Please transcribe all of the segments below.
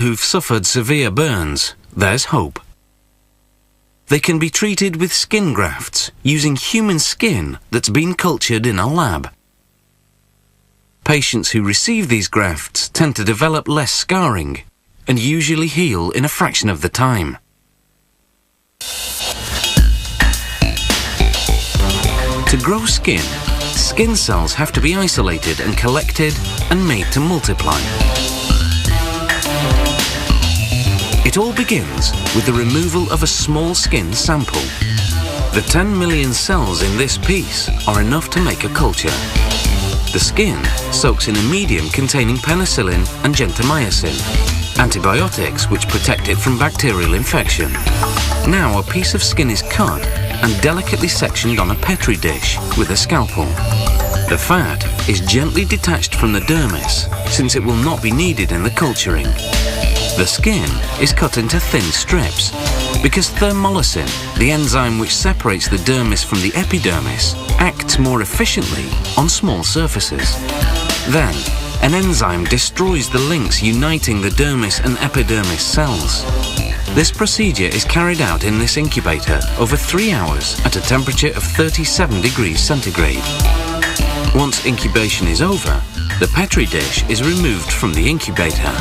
who've suffered severe burns, there's hope. They can be treated with skin grafts using human skin that's been cultured in a lab. Patients who receive these grafts tend to develop less scarring and usually heal in a fraction of the time. To grow skin, skin cells have to be isolated and collected and made to multiply. It all begins with the removal of a small skin sample. The 10 million cells in this piece are enough to make a culture. The skin soaks in a medium containing penicillin and gentamicin, antibiotics which protect it from bacterial infection. Now a piece of skin is cut and delicately sectioned on a Petri dish with a scalpel. The fat is gently detached from the dermis, since it will not be needed in the culturing. The skin is cut into thin strips, because thermolysin, the enzyme which separates the dermis from the epidermis, acts more efficiently on small surfaces. Then, an enzyme destroys the links uniting the dermis and epidermis cells. This procedure is carried out in this incubator over 3 hours at a temperature of 37 degrees centigrade. Once incubation is over, the Petri dish is removed from the incubator.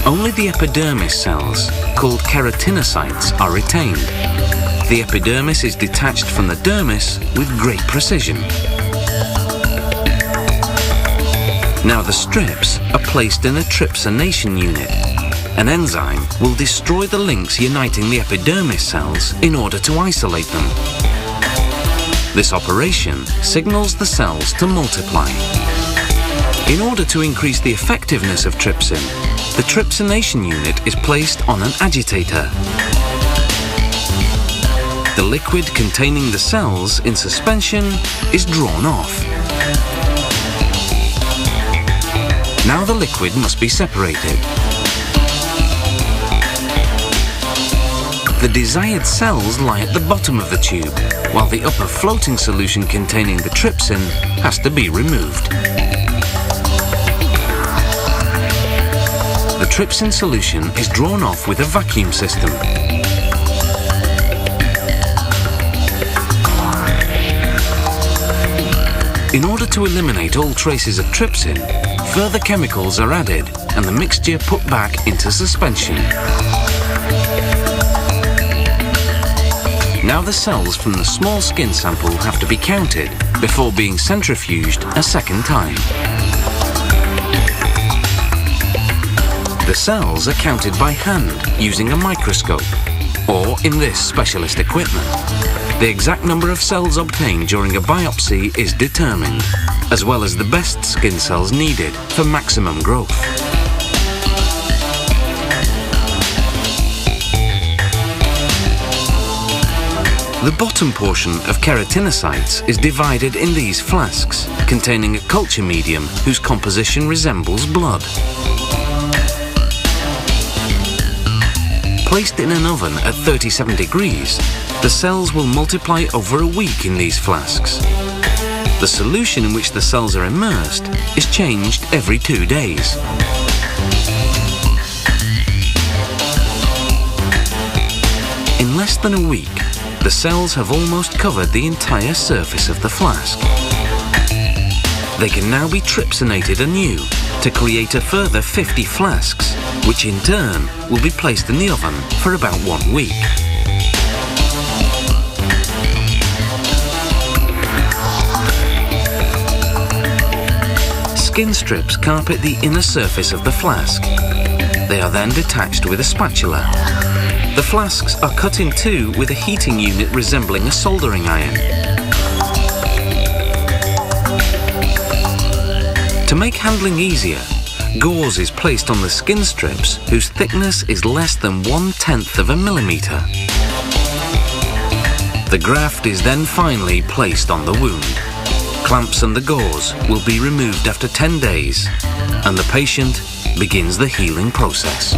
Only the epidermis cells, called keratinocytes, are retained. The epidermis is detached from the dermis with great precision. Now the strips are placed in a trypsination unit. An enzyme will destroy the links uniting the epidermis cells in order to isolate them. This operation signals the cells to multiply. In order to increase the effectiveness of trypsin, the trypsination unit is placed on an agitator. The liquid containing the cells in suspension is drawn off. Now the liquid must be separated. The desired cells lie at the bottom of the tube, while the upper floating solution containing the trypsin has to be removed. The trypsin solution is drawn off with a vacuum system. In order to eliminate all traces of trypsin, further chemicals are added and the mixture put back into suspension. Now the cells from the small skin sample have to be counted before being centrifuged a second time. The cells are counted by hand using a microscope, or in this specialist equipment. The exact number of cells obtained during a biopsy is determined, as well as the best skin cells needed for maximum growth. The bottom portion of keratinocytes is divided in these flasks, containing a culture medium whose composition resembles blood. Placed in an oven at 37 degrees, the cells will multiply over a week in these flasks. The solution in which the cells are immersed is changed every 2 days. In less than a week, the cells have almost covered the entire surface of the flask. They can now be trypsinated anew to create a further 50 flasks, which in turn will be placed in the oven for about 1 week. Skin strips carpet the inner surface of the flask. They are then detached with a spatula. The flasks are cut in two with a heating unit resembling a soldering iron. To make handling easier, gauze is placed on the skin strips whose thickness is less than 1/10 of a millimeter. The graft is then finally placed on the wound. Clamps and the gauze will be removed after 10 days, and the patient begins the healing process.